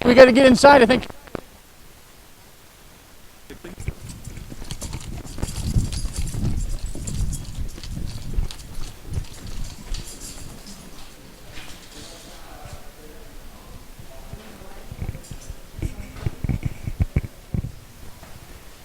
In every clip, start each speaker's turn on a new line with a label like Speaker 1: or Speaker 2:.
Speaker 1: we got to get inside, I think.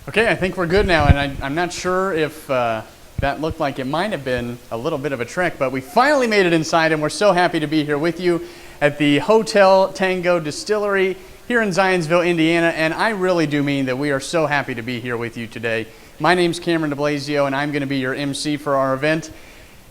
Speaker 1: Okay, I think we're good now, and I'm not sure if that looked like it might have been a little bit of a trick, but we finally made it inside, and we're so happy to be here with you at the Hotel Tango Distillery here in Zionsville, Indiana, and I really do mean that we are so happy to be here with you today. My name's Cameron DeBlasio, and I'm going to be your MC for our event.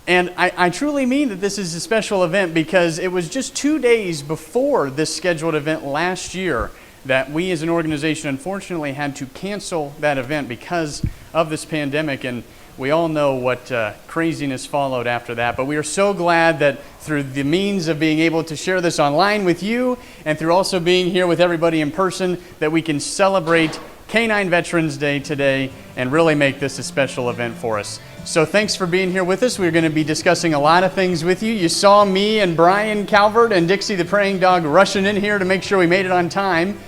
Speaker 1: And I truly mean that this is a special event because it was just 2 days before this scheduled event last year that we as an organization unfortunately had to cancel that event because of this pandemic, and we all know what craziness followed after that. But we are so glad that through the means of being able to share this online with you and through also being here with everybody in person that we can celebrate Canine Veterans Day today and really make this a special event for us. So thanks for being here with us. We're going to be discussing a lot of things with you. You saw me and Brian Calvert and Dixie the Praying Dog rushing in here to make sure we made it on time.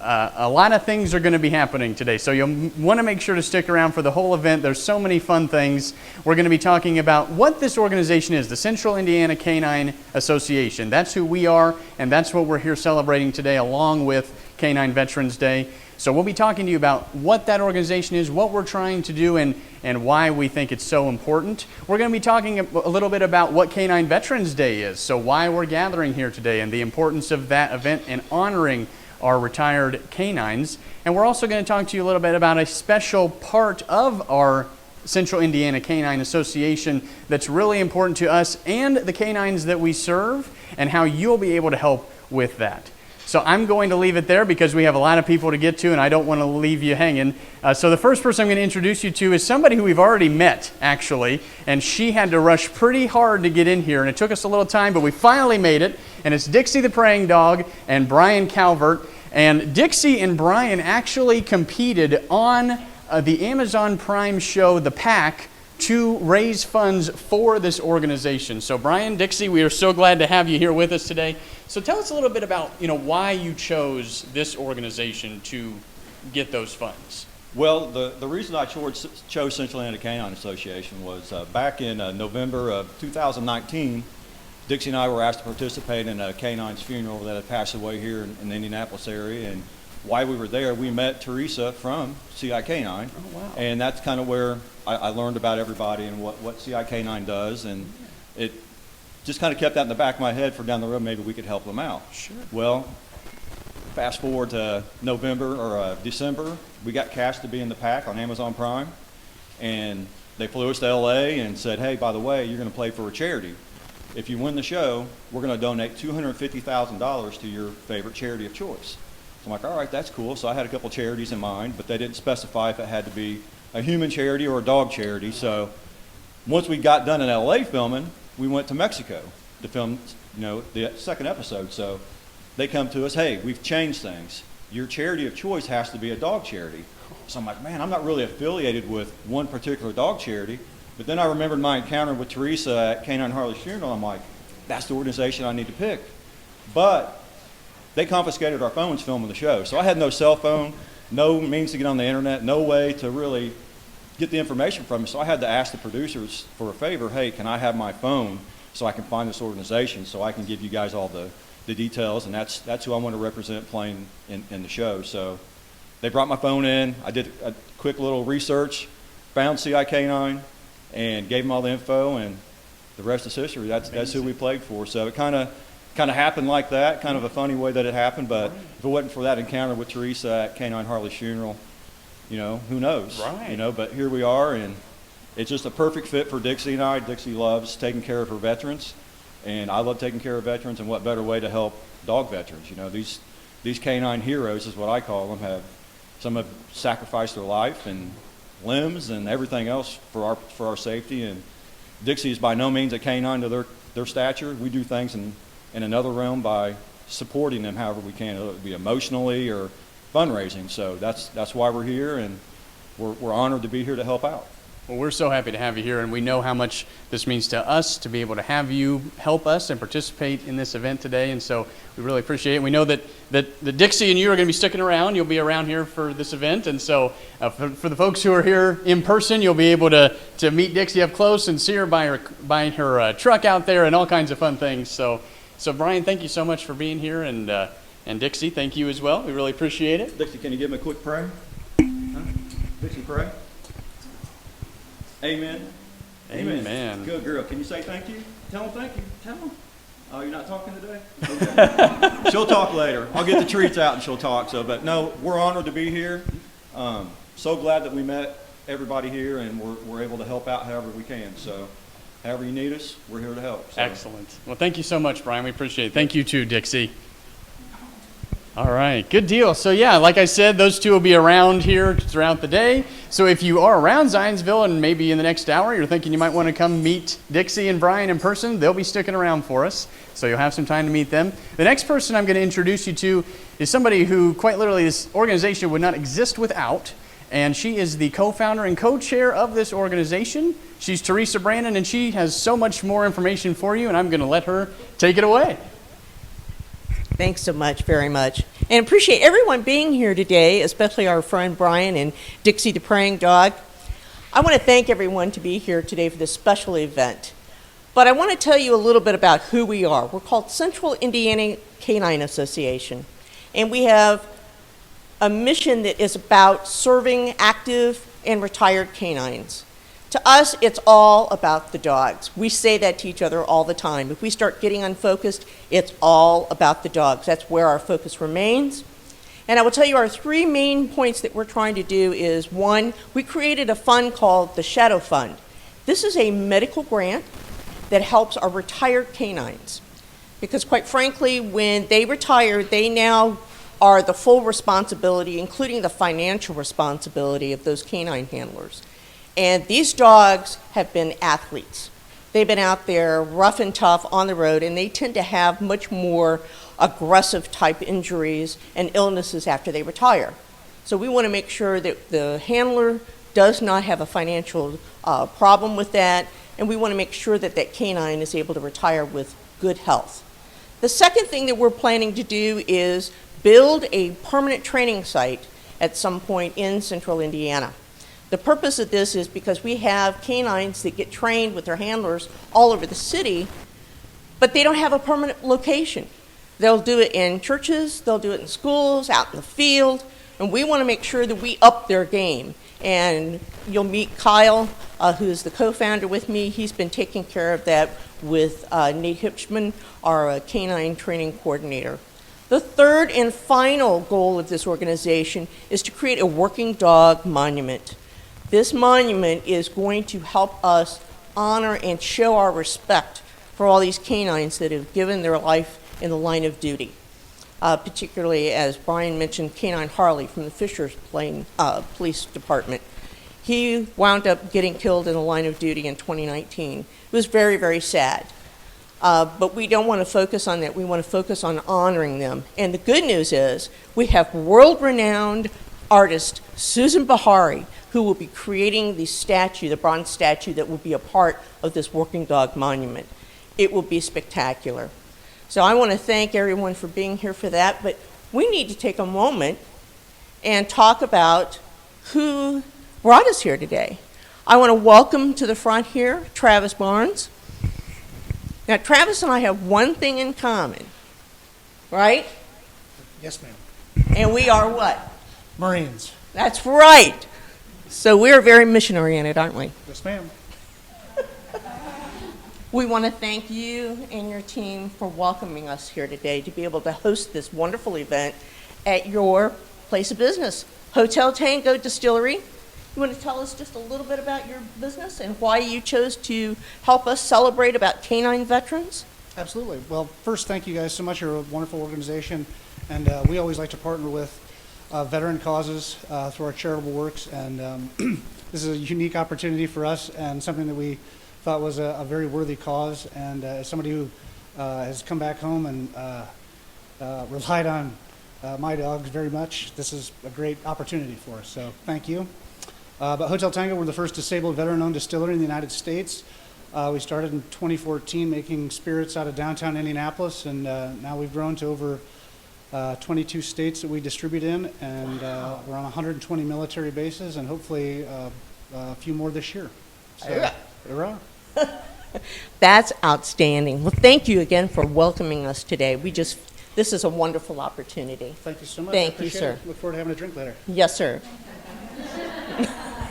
Speaker 1: A lot of things are going to be happening today, so you'll want to make sure to stick around for the whole event. There's so many fun things. We're going to be talking about what this organization is, the Central Indiana Canine Association. That's who we are, and that's what we're here celebrating today along with Canine Veterans Day. So we'll be talking to you about what that organization is, what we're trying to do, and why we think it's so important. We're going to be talking a little bit about what Canine Veterans Day is, so why we're gathering here today and the importance of that event and honoring our retired canines. And we're also going to talk to you a little bit about a special part of our Central Indiana Canine Association that's really important to us and the canines that we serve, and how you'll be able to help with that. So I'm going to leave it there because we have a lot of people to get to and I don't want to leave you hanging. So the first person I'm going to introduce you to is somebody who we've already met, actually, and she had to rush pretty hard to get in here, and it took us a little time, but we finally made it, and it's Dixie the Praying Dog and Brian Calvert. And Dixie and Brian actually competed on the Amazon Prime show, The Pack, to raise funds for this organization. So Brian, Dixie, we are so glad to have you here with us today. So tell us a little bit about why you chose this organization to get those funds.
Speaker 2: Well, the reason I chose Central Indiana Canine Association was back in November of 2019, Dixie and I were asked to participate in a canine's funeral that had passed away here in the Indianapolis area. And while we were there, we met Teresa from CI Canine.
Speaker 1: Oh, wow.
Speaker 2: And that's kind of where I learned about everybody and what CI Canine does. And it just kind of kept that in the back of my head for down the road, maybe we could help them out.
Speaker 1: Sure.
Speaker 2: Well, fast forward to November or December, we got cast to be in The Pack on Amazon Prime. And they flew us to LA and said, hey, by the way, you're going to play for a charity. If you win the show, we're going to donate $250,000 to your favorite charity of choice. So I'm like, all right, that's cool. So I had a couple charities in mind, but they didn't specify if it had to be a human charity or a dog charity. So once we got done in LA filming, we went to Mexico to film, the second episode. So they come to us, hey, we've changed things. Your charity of choice has to be a dog charity. So I'm like, man, I'm not really affiliated with one particular dog charity. But then I remembered my encounter with Teresa at Canine Harley's funeral. I'm like, that's the organization I need to pick. But they confiscated our phones filming the show. So I had no cell phone, no means to get on the internet, no way to really get the information from me. So I had to ask the producers for a favor, hey, can I have my phone so I can find this organization so I can give you guys all the details. And that's who I want to represent playing in the show. So they brought my phone in. I did a quick little research, found CI Canine, and gave them all the info, and the rest is history. That's who we played for. So it kind of happened like that, kind of a funny way that it happened, but if it wasn't for that encounter with Teresa at Canine Harley's funeral, who knows?
Speaker 1: Right.
Speaker 2: But here we are, and it's just a perfect fit for Dixie and I. Dixie loves taking care of her veterans, and I love taking care of veterans, and what better way to help dog veterans? These canine heroes is what I call them. Some have sacrificed their life and limbs and everything else for our safety, and Dixie is by no means a canine to their stature. We do things in another realm by supporting them however we can, whether it be emotionally or fundraising. So that's why we're here, and we're honored to be here to help out.
Speaker 1: Well, we're so happy to have you here, and we know how much this means to us to be able to have you help us and participate in this event today, and so we really appreciate it. We know that Dixie and you are going to be sticking around. You'll be around here for this event, and so for the folks who are here in person, you'll be able to meet Dixie up close and see her by her truck out there and all kinds of fun things. So Brian, thank you so much for being here, and Dixie, thank you as well. We really appreciate it.
Speaker 2: Dixie, can you give me a quick prayer? Huh? Dixie, pray. Amen.
Speaker 1: Amen.
Speaker 2: Good girl. Can you say thank you? Tell them thank you. Tell them. Oh, you're not talking today? Okay. She'll talk later. I'll get the treats out and she'll talk. But no, we're honored to be here. So glad that we met everybody here and we're able to help out however we can. So however you need us, we're here to help. So.
Speaker 1: Excellent. Well, thank you so much, Brian. We appreciate it. Thank you too, Dixie. All right, good deal. So yeah, like I said, those two will be around here throughout the day. So if you are around Zionsville and maybe in the next hour you're thinking you might want to come meet Dixie and Brian in person, they'll be sticking around for us. So you'll have some time to meet them. The next person I'm going to introduce you to is somebody who quite literally this organization would not exist without. And she is the co-founder and co-chair of this organization. She's Teresa Brandon, and she has so much more information for you, and I'm going to let her take it away.
Speaker 3: Thanks so much, very much. And appreciate everyone being here today, especially our friend Brian and Dixie the praying dog. I want to thank everyone to be here today for this special event. But I want to tell you a little bit about who we are. We're called Central Indiana Canine Association. And we have a mission that is about serving active and retired canines. To us, it's all about the dogs. We say that to each other all the time. If we start getting unfocused, it's all about the dogs. That's where our focus remains. And I will tell you our three main points that we're trying to do is, one, we created a fund called the Shadow Fund. This is a medical grant that helps our retired canines. Because quite frankly, when they retire, they now are the full responsibility, including the financial responsibility of those canine handlers. And these dogs have been athletes. They've been out there rough and tough on the road, and they tend to have much more aggressive type injuries and illnesses after they retire. So we want to make sure that the handler does not have a financial problem with that, and we want to make sure that that canine is able to retire with good health. The second thing that we're planning to do is build a permanent training site at some point in Central Indiana. The purpose of this is because we have canines that get trained with their handlers all over the city, but they don't have a permanent location. They'll do it in churches, they'll do it in schools, out in the field, and we want to make sure that we up their game. And you'll meet Kyle, who's the co-founder with me. He's been taking care of that with Nate Hipschman, our canine training coordinator. The third and final goal of this organization is to create a working dog monument. This monument is going to help us honor and show our respect for all these canines that have given their life in the line of duty. Particularly, as Brian mentioned, Canine Harley from the Fishers Police Department. He wound up getting killed in the line of duty in 2019. It was very, very sad. But we don't want to focus on that. We want to focus on honoring them. And the good news is we have world-renowned artist Susan Bahari, who will be creating the statue, the bronze statue that will be a part of this working dog monument. It will be spectacular. So I want to thank everyone for being here for that, but we need to take a moment and talk about who brought us here today. I want to welcome to the front here Travis Barnes. Now, Travis and I have one thing in common, right?
Speaker 4: Yes, ma'am.
Speaker 3: And we are what?
Speaker 4: Marines.
Speaker 3: That's right. So we're very mission-oriented, aren't we?
Speaker 4: Yes, ma'am.
Speaker 3: We want to thank you and your team for welcoming us here today to be able to host this wonderful event at your place of business, Hotel Tango Distillery. You want to tell us just a little bit about your business and why you chose to help us celebrate about canine veterans?
Speaker 4: Absolutely. Well, first, thank you guys so much. You're a wonderful organization, and we always like to partner with veteran causes through our charitable works, and this is a unique opportunity for us and something that we thought was a very worthy cause. And as somebody who has come back home and relied on my dogs very much, this is a great opportunity for us. So thank you. But Hotel Tango, we're the first disabled veteran-owned distillery in the United States. We started in 2014 making spirits out of downtown Indianapolis, and now we've grown to over 22 states that we distribute in, and we're on 120 military bases, and hopefully a few more this year. So, hurrah.
Speaker 3: That's outstanding. Well, thank you again for welcoming us today. This is a wonderful opportunity.
Speaker 4: Thank you so much.
Speaker 3: Thank
Speaker 4: I appreciate
Speaker 3: you, sir.
Speaker 4: it. Look forward to having a drink later.
Speaker 3: Yes, sir.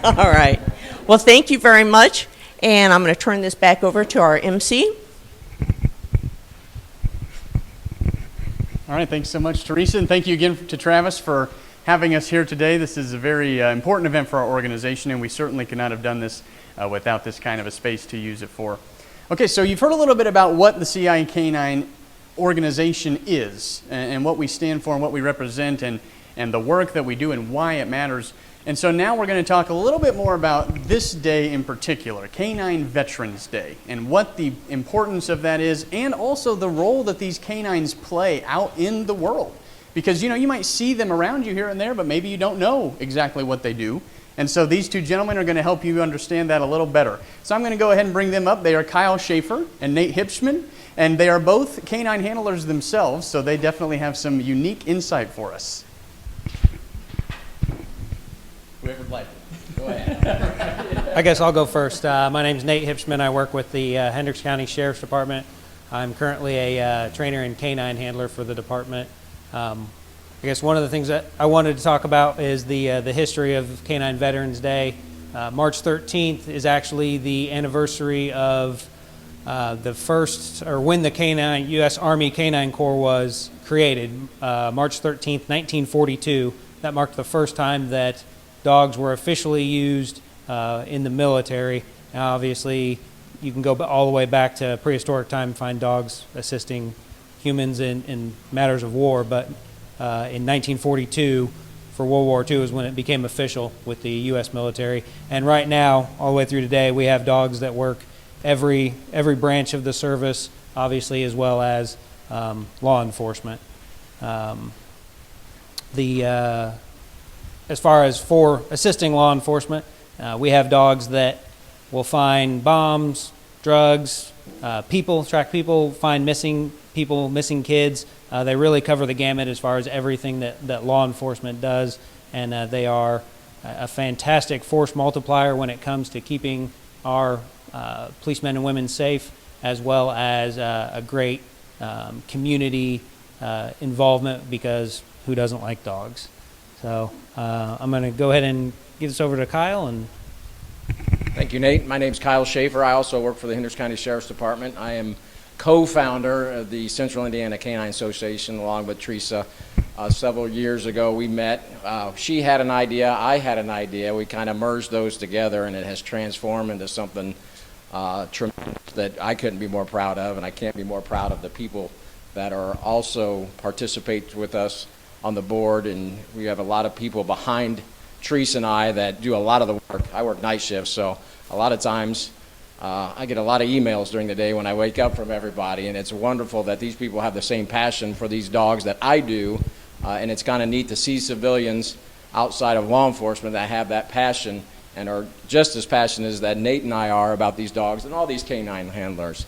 Speaker 3: All right. Well, thank you very much. And I'm going to turn this back over to our MC.
Speaker 1: All right, thanks so much, Teresa, and thank you again to Travis for having us here today. This is a very important event for our organization, and we certainly could not have done this without this kind of a space to use it for. Okay, so you've heard a little bit about what the CI Canine organization is, and what we stand for, and what we represent, and the work that we do, and why it matters. And so now we're going to talk a little bit more about this day in particular, Canine Veterans Day, and what the importance of that is, and also the role that these canines play out in the world. Because, you know, you might see them around you here and there, but maybe you don't know exactly what they do. And so these two gentlemen are going to help you understand that a little better. So I'm going to go ahead and bring them up. They are Kyle Schaefer and Nate Hipschman, and they are both canine handlers themselves, so they definitely have some unique insight for us. Whoever'd like it. Go ahead.
Speaker 5: I guess I'll go first. My name's Nate Hipschman. I work with the Hendricks County Sheriff's Department. I'm currently a trainer and canine handler for the department. I guess one of the things that I wanted to talk about is the history of Canine Veterans Day. March 13th is actually the anniversary of the first, or when the U.S. Army Canine Corps was created. March 13th, 1942. That marked the first time that dogs were officially used in the military. Now, obviously, you can go all the way back to prehistoric time and find dogs assisting humans in matters of war, but in 1942, for World War II, is when it became official with the U.S. military. And right now, all the way through today, we have dogs that work every branch of the service, obviously, as well as law enforcement. As far as for assisting law enforcement, we have dogs that will find bombs, drugs, track people, find missing people, missing kids. They really cover the gamut as far as everything that law enforcement does, and they are a fantastic force multiplier when it comes to keeping our policemen and women safe, as well as a great community involvement, because who doesn't like dogs? So I'm going to go ahead and give this over to Kyle. And
Speaker 6: thank you, Nate. My name's Kyle Schaefer. I also work for the Hendricks County Sheriff's Department. I am co-founder of the Central Indiana Canine Association along with Teresa. Several years ago we met. She had an idea, I had an idea. We kind of merged those together, and it has transformed into something tremendous that I couldn't be more proud of, and I can't be more proud of the people that are also participate with us on the board. And we have a lot of people behind Teresa and I that do a lot of the work. I work night shifts, so a lot of times I get a lot of emails during the day when I wake up from everybody, and it's wonderful that these people have the same passion for these dogs that I do, and it's kind of neat to see civilians outside of law enforcement that have that passion and are just as passionate as that Nate and I are about these dogs and all these canine handlers.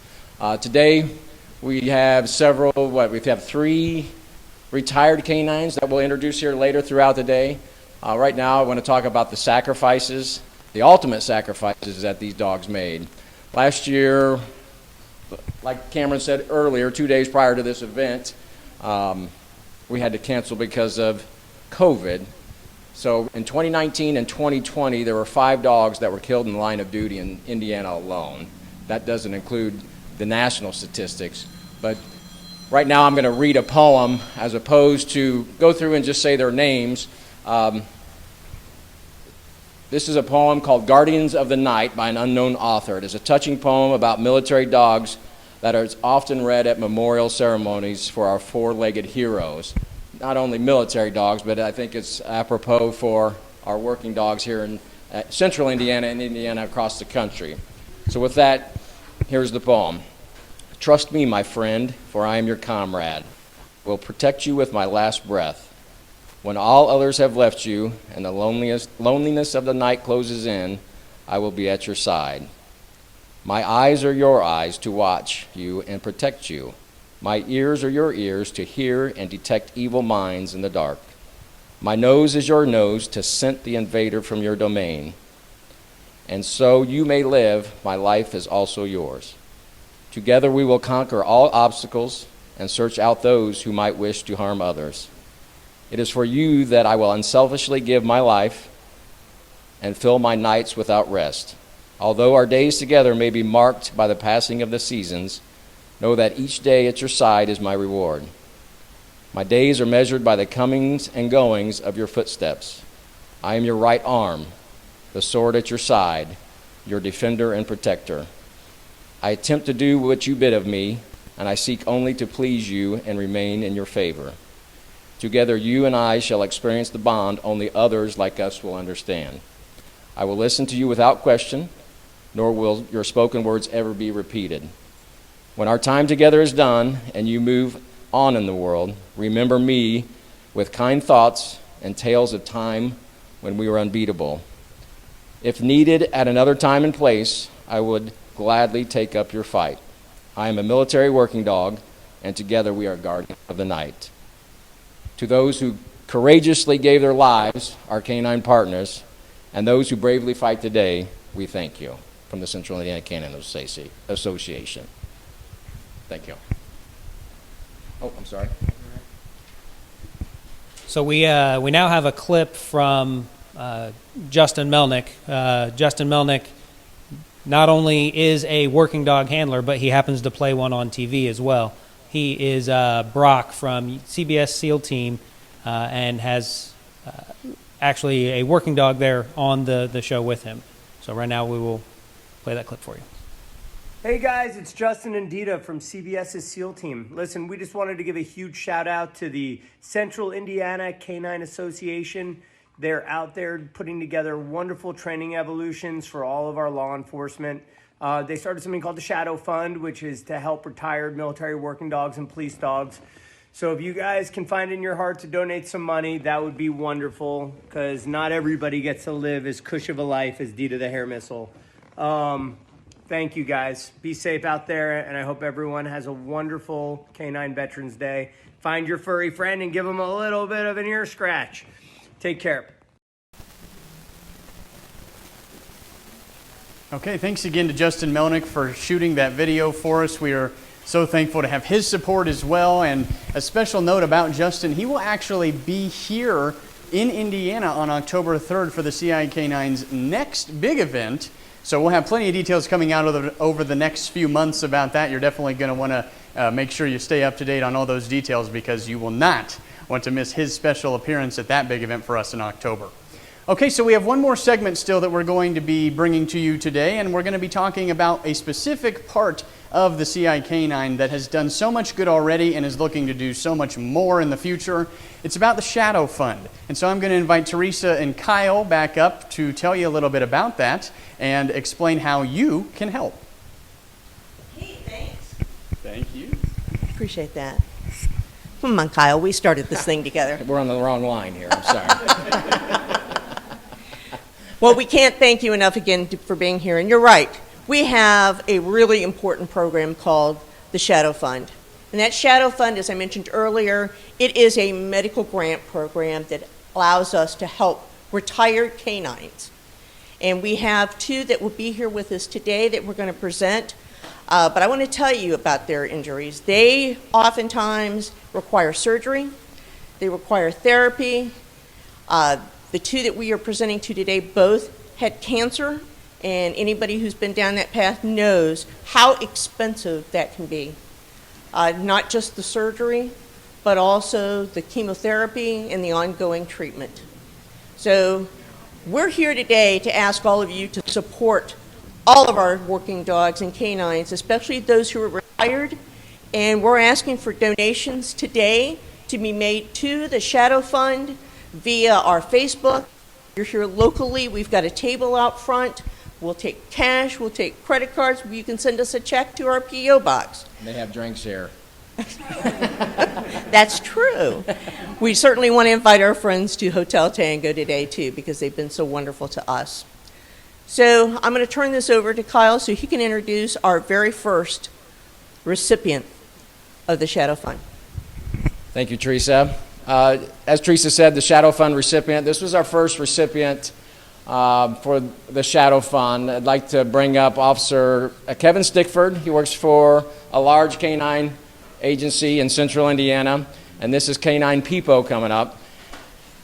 Speaker 6: Today we have we have 3 retired canines that we'll introduce here later throughout the day. Right now I want to talk about the sacrifices, the ultimate sacrifices that these dogs made. Last year, like Cameron said earlier, 2 days prior to this event, we had to cancel because of COVID. So in 2019 and 2020, there were 5 dogs that were killed in the line of duty in Indiana alone. That doesn't include the national statistics. But right now I'm going to read a poem as opposed to go through and just say their names. This is a poem called Guardians of the Night by an unknown author. It is a touching poem about military dogs that is often read at memorial ceremonies for our 4-legged heroes. Not only military dogs, but I think it's apropos for our working dogs here in central Indiana and Indiana across the country. So with that, here's the poem. Trust me, my friend, for I am your comrade. Will protect you with my last breath. When all others have left you and the loneliness of the night closes in, I will be at your side. My eyes are your eyes to watch you and protect you. My ears are your ears to hear and detect evil minds in the dark. My nose is your nose to scent the invader from your domain. And so you may live, my life is also yours. Together we will conquer all obstacles and search out those who might wish to harm others. It is for you that I will unselfishly give my life and fill my nights without rest. Although our days together may be marked by the passing of the seasons, know that each day at your side is my reward. My days are measured by the comings and goings of your footsteps. I am your right arm, the sword at your side, your defender and protector. I attempt to do what you bid of me, and I seek only to please you and remain in your favor. Together you and I shall experience the bond only others like us will understand. I will listen to you without question, nor will your spoken words ever be repeated. When our time together is done and you move on in the world, remember me with kind thoughts and tales of time when we were unbeatable. If needed at another time and place, I would gladly take up your fight. I am a military working dog, and together we are guardians of the night. To those who courageously gave their lives, our canine partners, and those who bravely fight today, we thank you. From the Central Indiana Canine Association. Thank you. Oh, I'm sorry.
Speaker 5: So we now have a clip from Justin Melnick. Justin Melnick not only is a working dog handler, but he happens to play one on TV as well. He is Brock from CBS SEAL Team and has actually a working dog there on the show with him. So right now we will play that clip for you.
Speaker 7: Hey guys, it's Justin and Dita from CBS's SEAL Team. Listen, we just wanted to give a huge shout out to the Central Indiana Canine Association. They're out there putting together wonderful training evolutions for all of our law enforcement. They started something called the Shadow Fund, which is to help retired military working dogs and police dogs. So if you guys can find in your heart to donate some money, that would be wonderful, because not everybody gets to live as cush of a life as Dita the Hair Missile. Thank you guys. Be safe out there, and I hope everyone has a wonderful Canine Veterans Day. Find your furry friend and give them a little bit of an ear scratch. Take care.
Speaker 1: Okay, thanks again to Justin Melnick for shooting that video for us. We are so thankful to have his support as well. And a special note about Justin, he will actually be here in Indiana on October 3rd for the CIK9's next big event. So we'll have plenty of details coming out over the next few months about that. You're definitely going to want to make sure you stay up to date on all those details, because you will not want to miss his special appearance at that big event for us in October. Okay, so we have one more segment still that we're going to be bringing to you today, and we're going to be talking about a specific part of the CIK9 that has done so much good already and is looking to do so much more in the future. It's about the Shadow Fund. And so I'm going to invite Teresa and Kyle back up to tell you a little bit about that and explain how you can help.
Speaker 3: Hey, thanks.
Speaker 1: Thank you.
Speaker 3: Appreciate that. Come on, Kyle. We started this thing together.
Speaker 6: We're on the wrong line here. I'm sorry.
Speaker 3: Well, we can't thank you enough again for being here. And you're right. We have a really important program called the Shadow Fund. And that Shadow Fund, as I mentioned earlier, it is a medical grant program that allows us to help retired canines. And we have two that will be here with us today that we're going to present. But I want to tell you about their injuries. They oftentimes require surgery. They require therapy. The two that we are presenting to today both had cancer, and anybody who's been down that path knows how expensive that can be. Not just the surgery, but also the chemotherapy and the ongoing treatment. So we're here today to ask all of you to support all of our working dogs and canines, especially those who are retired. And we're asking for donations today to be made to the Shadow Fund via our Facebook. If you're here locally, we've got a table out front. We'll take cash, we'll take credit cards. You can send us a check to our P.O. box.
Speaker 6: They have drinks here.
Speaker 3: That's true. We certainly want to invite our friends to Hotel Tango today, too, because they've been so wonderful to us. So I'm going to turn this over to Kyle so he can introduce our very first recipient of the Shadow Fund.
Speaker 6: Thank you, Teresa. As Teresa said, the Shadow Fund recipient, this was our first recipient for the Shadow Fund. I'd like to bring up Officer Kevin Stickford. He works for a large canine agency in central Indiana, and this is Canine Peepo coming up.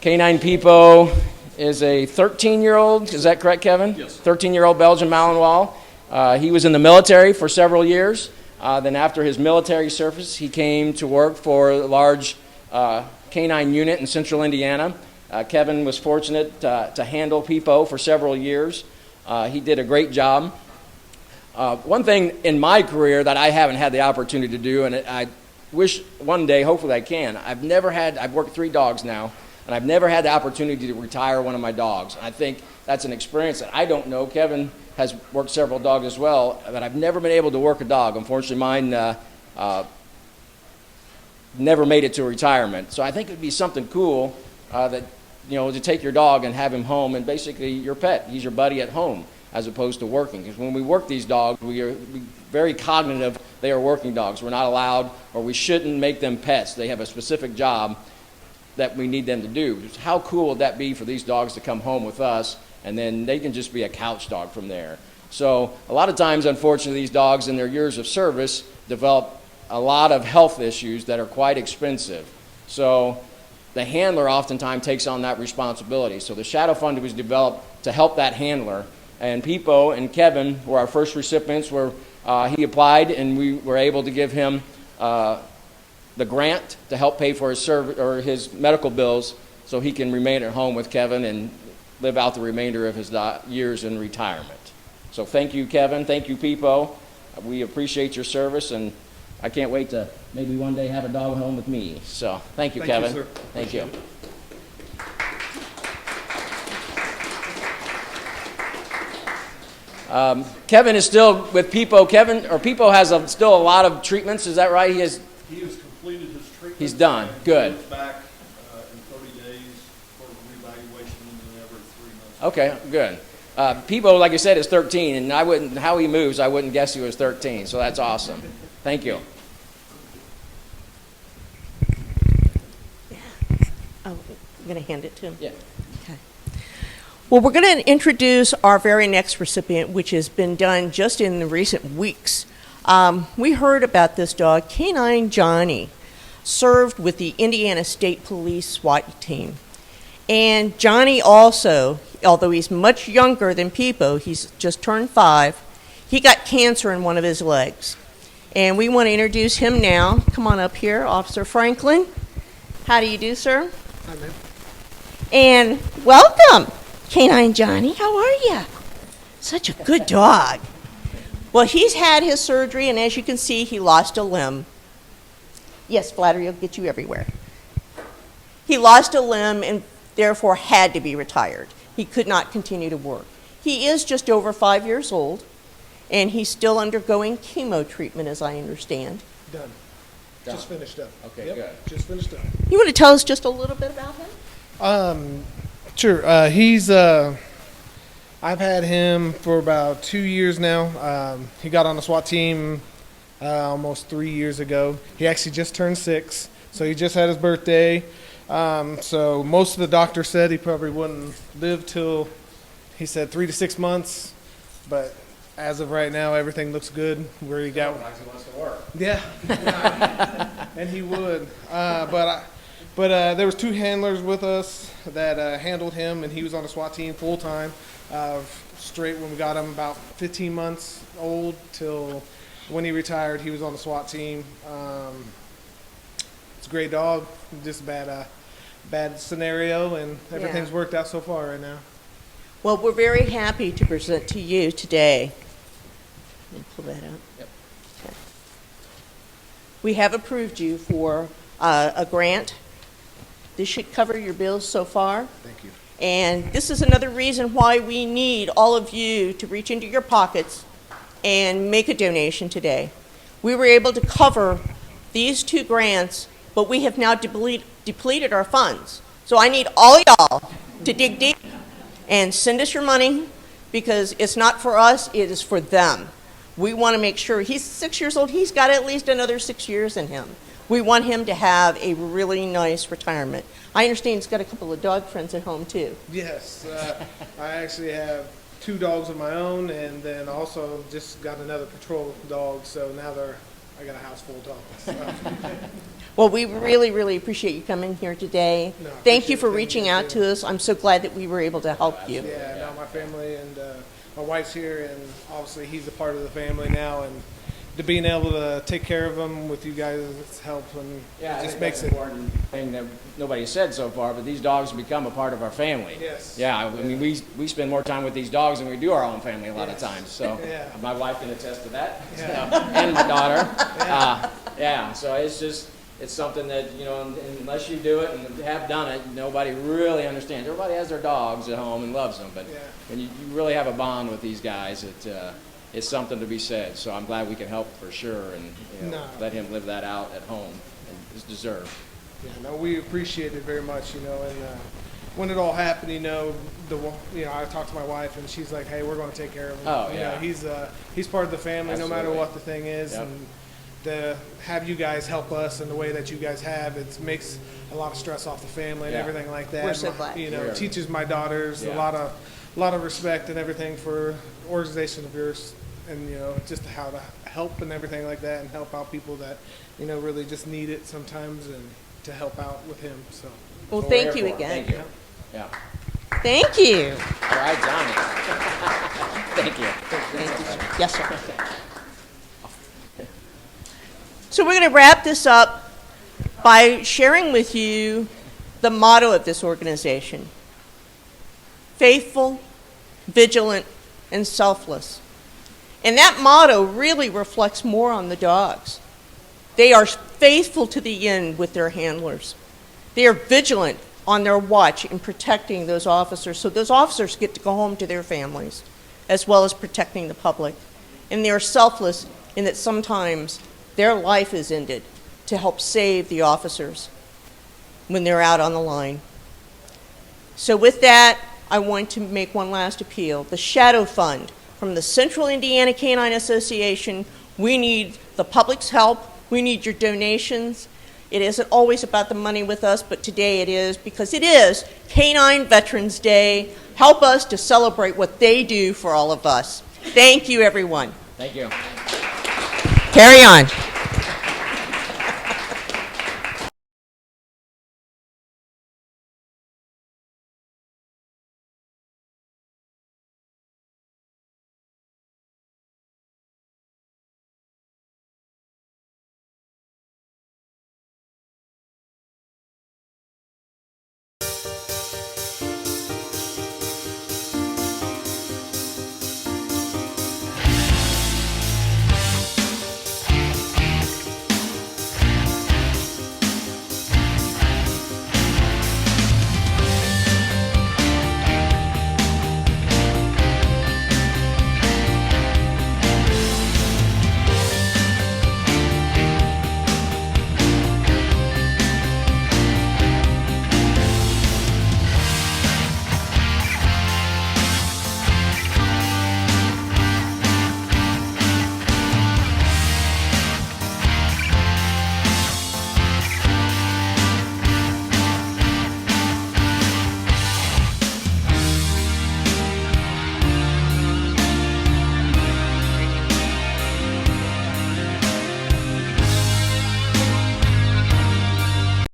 Speaker 6: Canine Peepo is a 13-year-old, is that correct, Kevin? Yes. 13-year-old Belgian Malinois. He was in the military for several years. Then after his military service, he came to work for a large canine unit in central Indiana. Kevin was fortunate to handle Peepo for several years. He did a great job. One thing in my career that I haven't had the opportunity to do, and I wish one day, hopefully I can, I've worked 3 dogs now, and I've never had the opportunity to retire one of my dogs. I think that's an experience that I don't know. Kevin has worked several dogs as well, but I've never been able to work a dog. Unfortunately, mine never made it to retirement. So I think it would be something cool that, to take your dog and have him home and basically your pet. He's your buddy at home as opposed to working. Because when we work these dogs, we are very cognitive they are working dogs. We're not allowed, or we shouldn't make them pets. They have a specific job that we need them to do. How cool would that be for these dogs to come home with us, and then they can just be a couch dog from there. So a lot of times, unfortunately, these dogs in their years of service develop a lot of health issues that are quite expensive. So the handler oftentimes takes on that responsibility. So the Shadow Fund was developed to help that handler. And Peepo and Kevin were our first recipients where he applied, and we were able to give him the grant to help pay for his medical bills so he can remain at home with Kevin and live out the remainder of his years in retirement. So thank you, Kevin. Thank you, Peepo. We appreciate your service, and I can't wait to maybe one day have a dog home with me. So thank you, Kevin.
Speaker 2: Sir.
Speaker 6: Thank you. Kevin is still with Peepo. Peepo has still a lot of treatments. Is that right?
Speaker 8: He has completed his treatment.
Speaker 6: He's done. Good.
Speaker 8: He goes back in 30 days for reevaluation and every 3 months.
Speaker 6: Okay, good. Peepo, like I said, is 13, and how he moves, I wouldn't guess he was 13. So that's awesome. Thank you.
Speaker 3: Oh, I'm going to hand it to him.
Speaker 6: Yeah.
Speaker 3: Okay. Well, we're going to introduce our very next recipient, which has been done just in the recent weeks. We heard about this dog, Canine Johnny, served with the Indiana State Police SWAT team. And Johnny also, although he's much younger than Peepo, he's just turned 5, he got cancer in one of his legs. And we want to introduce him now. Come on up here, Officer Franklin. How do you do, sir?
Speaker 9: Hi, ma'am.
Speaker 3: And welcome, Canine Johnny. How are you? Such a good dog. Well, he's had his surgery, and as you can see, he lost a limb. Yes, flattery will get you everywhere. He lost a limb and therefore had to be retired. He could not continue to work. He is just over 5 years old, and he's still undergoing chemo treatment, as I understand.
Speaker 9: Done. Just finished up.
Speaker 6: Okay,
Speaker 9: Yep,
Speaker 6: good.
Speaker 9: just finished up.
Speaker 3: You want to tell us just a little bit about him?
Speaker 9: Sure. I've had him for about 2 years now. He got on the SWAT team almost 3 years ago. He actually just turned 6, so he just had his birthday. So most of the doctor said he probably wouldn't live till, he said 3 to 6 months, but as of right now, everything looks good. Where he got,
Speaker 6: He wants to work.
Speaker 9: yeah, and he would. But there was 2 handlers with us that handled him, and he was on the SWAT team full time, straight when we got him about 15 months old till when he retired. He was on the SWAT team. It's a great dog. Just a bad scenario, and everything's worked out so far right now.
Speaker 3: Well, we're very happy to present to you today. Let me pull that out.
Speaker 6: Yep.
Speaker 3: Okay. We have approved you for a grant. This should cover your bills so far.
Speaker 9: Thank you.
Speaker 3: And this is another reason why we need all of you to reach into your pockets and make a donation today. We were able to cover these 2 grants, but we have now depleted our funds. So I need all y'all to dig deep and send us your money, because it's not for us, it is for them. We want to make sure, he's 6 years old, he's got at least another 6 years in him. We want him to have a really nice retirement. I understand he's got a couple of dog friends at home too.
Speaker 9: Yes, I actually have 2 dogs of my own, and then also just got another patrol dog. So now I got a house full of dogs.
Speaker 3: Well, we really, really appreciate you coming here today.
Speaker 9: No, I
Speaker 3: Thank you
Speaker 9: appreciate
Speaker 3: for
Speaker 9: it.
Speaker 3: reaching
Speaker 9: Thank you,
Speaker 3: out
Speaker 9: too.
Speaker 3: to us. I'm so glad that we were able to help you.
Speaker 9: Yeah, now my family and my wife's here, and obviously he's a part of the family now, and to being able to take care of him with you guys' help, and
Speaker 6: Yeah,
Speaker 9: it
Speaker 6: I
Speaker 9: just
Speaker 6: think
Speaker 9: makes
Speaker 6: that's
Speaker 9: it.
Speaker 6: an important thing that nobody said so far, but these dogs become a part of our family.
Speaker 9: Yes.
Speaker 6: Yeah, I mean, we spend more time with these dogs than we do our own family a lot of times. So
Speaker 9: Yeah.
Speaker 6: my wife can attest to that,
Speaker 9: Yeah.
Speaker 6: and my daughter. Yeah, so it's something that, you know, unless you do it and have done it, nobody really understands. Everybody has their dogs at home and loves them, but
Speaker 9: Yeah.
Speaker 6: when you really have a bond with these guys, it's something to be said. So I'm glad we can help for sure, and
Speaker 9: No.
Speaker 6: let him live that out at home, and it's deserved.
Speaker 9: Yeah, no, we appreciate it very much, and when it all happened, I talked to my wife, and she's like, "Hey, we're going to take care of him."
Speaker 6: Oh,
Speaker 9: You
Speaker 6: yeah.
Speaker 9: know, he's part of the family, no matter
Speaker 6: Absolutely.
Speaker 9: what the thing is,
Speaker 6: Yep.
Speaker 9: and to have you guys help us in the way that you guys have, it makes a lot of stress off the family and
Speaker 6: Yeah.
Speaker 9: everything like that.
Speaker 3: We're so glad.
Speaker 6: Really.
Speaker 9: Teaches my daughters
Speaker 6: Yeah.
Speaker 9: a lot of respect and everything for organization of yours, and just how to help and everything like that, and help out people that really just need it sometimes, and to help out with him. So
Speaker 3: Well,
Speaker 6: That's what we're
Speaker 3: thank you
Speaker 6: here for.
Speaker 3: again.
Speaker 6: Thank you. Yeah.
Speaker 3: Thank you.
Speaker 6: All right, Johnny. Thank you.
Speaker 3: Thank you. Yes, sir. So we're going to wrap this up by sharing with you the motto of this organization: faithful, vigilant, and selfless. And that motto really reflects more on the dogs. They are faithful to the end with their handlers. They are vigilant on their watch in protecting those officers, so those officers get to go home to their families, as well as protecting the public. And they are selfless in that sometimes their life is ended to help save the officers when they're out on the line. So with that, I want to make one last appeal. The Shadow Fund from the Central Indiana Canine Association, we need the public's help. We need your donations. It isn't always about the money with us, but today it is, because it is Canine Veterans Day. Help us to celebrate what they do for all of us. Thank you, everyone.
Speaker 6: Thank you.
Speaker 3: Carry on.